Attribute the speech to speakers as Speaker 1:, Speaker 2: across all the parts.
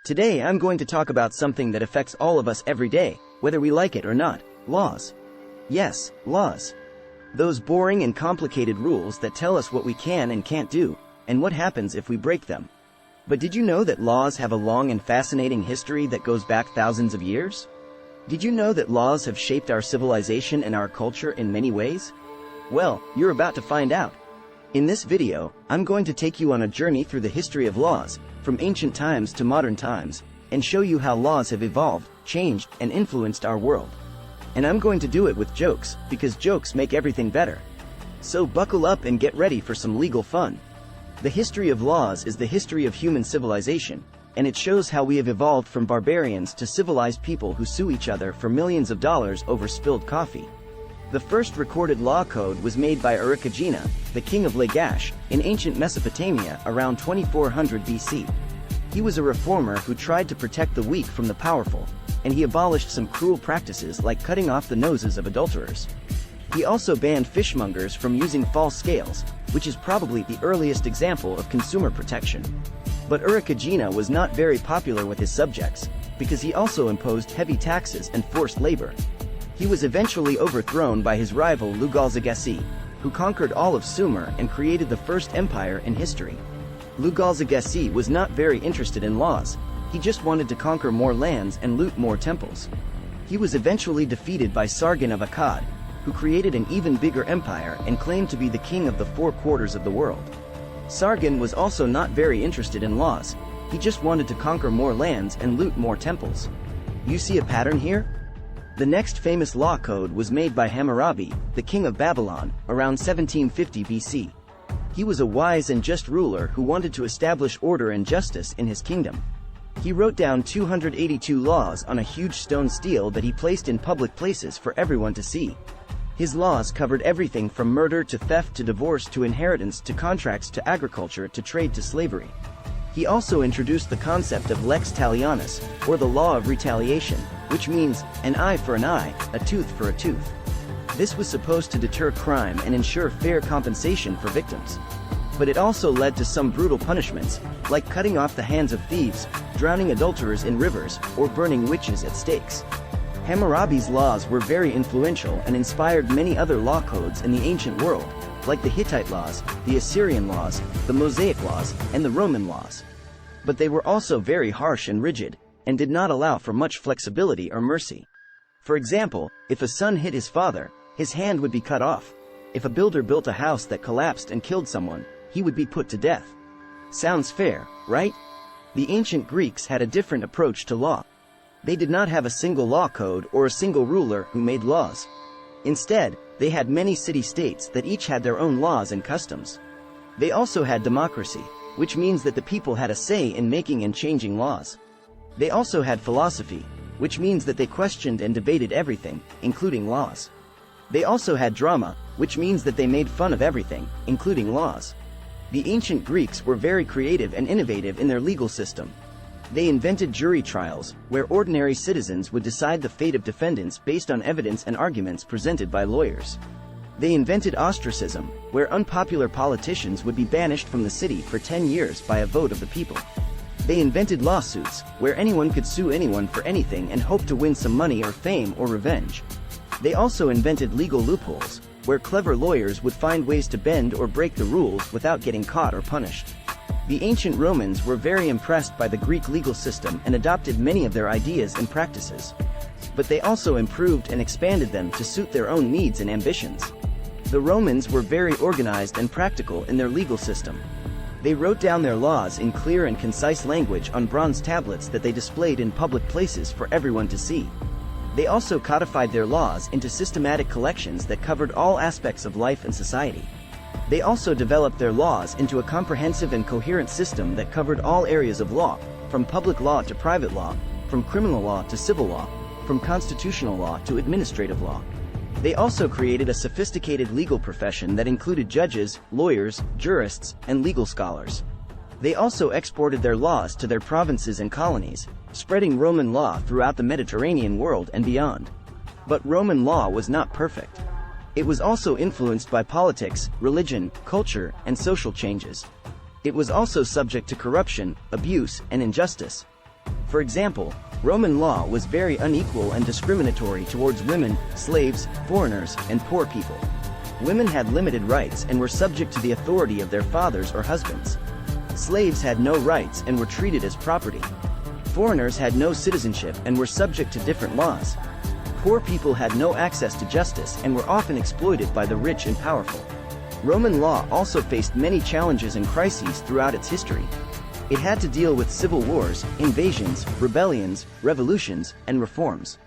Speaker 1: Today I'm going to talk about something that affects all of us every day, whether we like it or not: laws. Yes, laws. Those boring and complicated rules that tell us what we can and can't do, and what happens if we break them. But did you know that laws have a long and fascinating history that goes back thousands of years? Did you know that laws have shaped our civilization and our culture in many ways? Well, you're about to find out. In this video, I'm going to take you on a journey through the history of laws, from ancient times to modern times, and show you how laws have evolved, changed, and influenced our world. And I'm going to do it with jokes, because jokes make everything better. So buckle up and get ready for some legal fun. The history of laws is the history of human civilization, and it shows how we have evolved from barbarians to civilized people who sue each other for millions of dollars over spilled coffee. The first recorded law code was made by Urukagina, the king of Lagash, in ancient Mesopotamia around 2400 BC. He was a reformer who tried to protect the weak from the powerful, and he abolished some cruel practices like cutting off the noses of adulterers. He also banned fishmongers from using false scales, which is probably the earliest example of consumer protection. But Urukagina was not very popular with his subjects, because he also imposed heavy taxes and forced labor. He was eventually overthrown by his rival Lugalzagesi, who conquered all of Sumer and created the first empire in history. Lugalzagesi was not very interested in laws. He just wanted to conquer more lands and loot more temples. He was eventually defeated by Sargon of Akkad, who created an even bigger empire and claimed to be the king of the four quarters of the world. Sargon was also not very interested in laws. He just wanted to conquer more lands and loot more temples. You see a pattern here? The next famous law code was made by Hammurabi, the king of Babylon, around 1750 BC. He was a wise and just ruler who wanted to establish order and justice in his kingdom. He wrote down 282 laws on a huge stone stele that he placed in public places for everyone to see. His laws covered everything from murder to theft to divorce to inheritance to contracts to agriculture to trade to slavery. He also introduced the concept of lex talionis, or the law of retaliation, which means an eye for an eye, a tooth for a tooth. This was supposed to deter crime and ensure fair compensation for victims. But it also led to some brutal punishments, like cutting off the hands of thieves, drowning adulterers in rivers, or burning witches at stakes. Hammurabi's laws were very influential and inspired many other law codes in the ancient world, like the Hittite laws, the Assyrian laws, the Mosaic laws, and the Roman laws. But they were also very harsh and rigid, and did not allow for much flexibility or mercy. For example, if a son hit his father, his hand would be cut off. If a builder built a house that collapsed and killed someone, he would be put to death. Sounds fair, right? The ancient Greeks had a different approach to law. They did not have a single law code or a single ruler who made laws. Instead, they had many city-states that each had their own laws and customs. They also had democracy, which means that the people had a say in making and changing laws. They also had philosophy, which means that they questioned and debated everything, including laws. They also had drama, which means that they made fun of everything, including laws. The ancient Greeks were very creative and innovative in their legal system. They invented jury trials, where ordinary citizens would decide the fate of defendants based on evidence and arguments presented by lawyers. They invented ostracism, where unpopular politicians would be banished from the city for 10 years by a vote of the people. They invented lawsuits, where anyone could sue anyone for anything and hope to win some money or fame or revenge. They also invented legal loopholes, where clever lawyers would find ways to bend or break the rules without getting caught or punished. The ancient Romans were very impressed by the Greek legal system and adopted many of their ideas and practices. But they also improved and expanded them to suit their own needs and ambitions. The Romans were very organized and practical in their legal system. They wrote down their laws in clear and concise language on bronze tablets that they displayed in public places for everyone to see. They also codified their laws into systematic collections that covered all aspects of life and society. They also developed their laws into a comprehensive and coherent system that covered all areas of law, from public law to private law, from criminal law to civil law, from constitutional law to administrative law. They also created a sophisticated legal profession that included judges, lawyers, jurists, and legal scholars. They also exported their laws to their provinces and colonies, spreading Roman law throughout the Mediterranean world and beyond. But Roman law was not perfect. It was also influenced by politics, religion, culture, and social changes. It was also subject to corruption, abuse, and injustice. For example, Roman law was very unequal and discriminatory towards women, slaves, foreigners, and poor people. Women had limited rights and were subject to the authority of their fathers or husbands. Slaves had no rights and were treated as property. Foreigners had no citizenship and were subject to different laws. Poor people had no access to justice and were often exploited by the rich and powerful. Roman law also faced many challenges and crises throughout its history. It had to deal with civil wars, invasions, rebellions, revolutions, and reforms.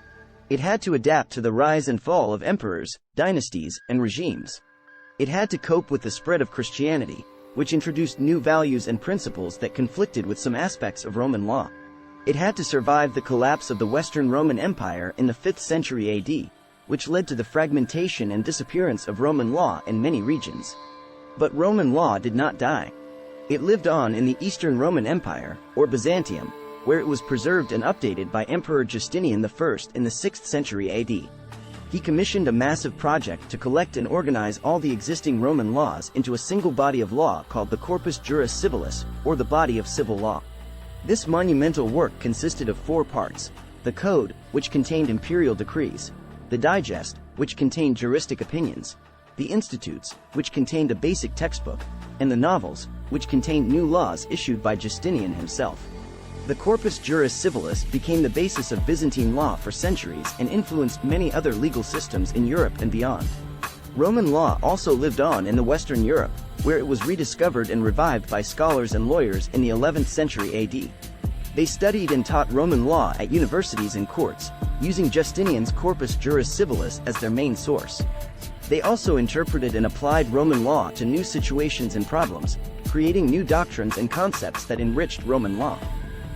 Speaker 1: It had to adapt to the rise and fall of emperors, dynasties, and regimes. It had to cope with the spread of Christianity, which introduced new values and principles that conflicted with some aspects of Roman law. It had to survive the collapse of the Western Roman Empire in the 5th century AD, which led to the fragmentation and disappearance of Roman law in many regions. But Roman law did not die. It lived on in the Eastern Roman Empire, or Byzantium, where it was preserved and updated by Emperor Justinian I in the 6th century AD. He commissioned a massive project to collect and organize all the existing Roman laws into a single body of law called the Corpus Juris Civilis, or the body of civil law. This monumental work consisted of 4 parts: the Code, which contained imperial decrees; the Digest, which contained juristic opinions; the Institutes, which contained a basic textbook; and the Novels, which contained new laws issued by Justinian himself. The Corpus Juris Civilis became the basis of Byzantine law for centuries and influenced many other legal systems in Europe and beyond. Roman law also lived on in the Western Europe, where it was rediscovered and revived by scholars and lawyers in the 11th century AD. They studied and taught Roman law at universities and courts, using Justinian's Corpus Juris Civilis as their main source. They also interpreted and applied Roman law to new situations and problems, creating new doctrines and concepts that enriched Roman law.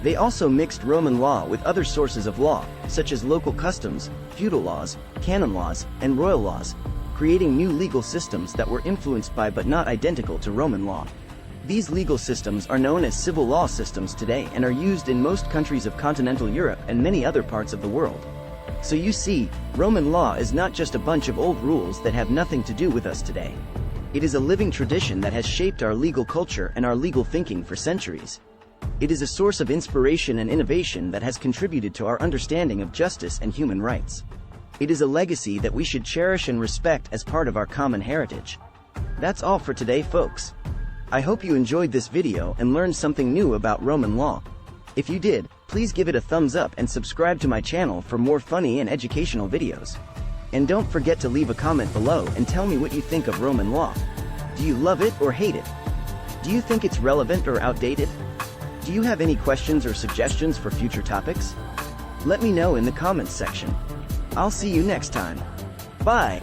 Speaker 1: They also mixed Roman law with other sources of law, such as local customs, feudal laws, canon laws, and royal laws, creating new legal systems that were influenced by but not identical to Roman law. These legal systems are known as civil law systems today and are used in most countries of continental Europe and many other parts of the world. So you see, Roman law is not just a bunch of old rules that have nothing to do with us today. It is a living tradition that has shaped our legal culture and our legal thinking for centuries. It is a source of inspiration and innovation that has contributed to our understanding of justice and human rights. It is a legacy that we should cherish and respect as part of our common heritage. That's all for today, folks. I hope you enjoyed this video and learned something new about Roman law. If you did, please give it a thumbs up and subscribe to my channel for more funny and educational videos. And don't forget to leave a comment below and tell me what you think of Roman law. Do you love it or hate it? Do you think it's relevant or outdated? Do you have any questions or suggestions for future topics? Let me know in the comments section. I'll see you next time. Bye!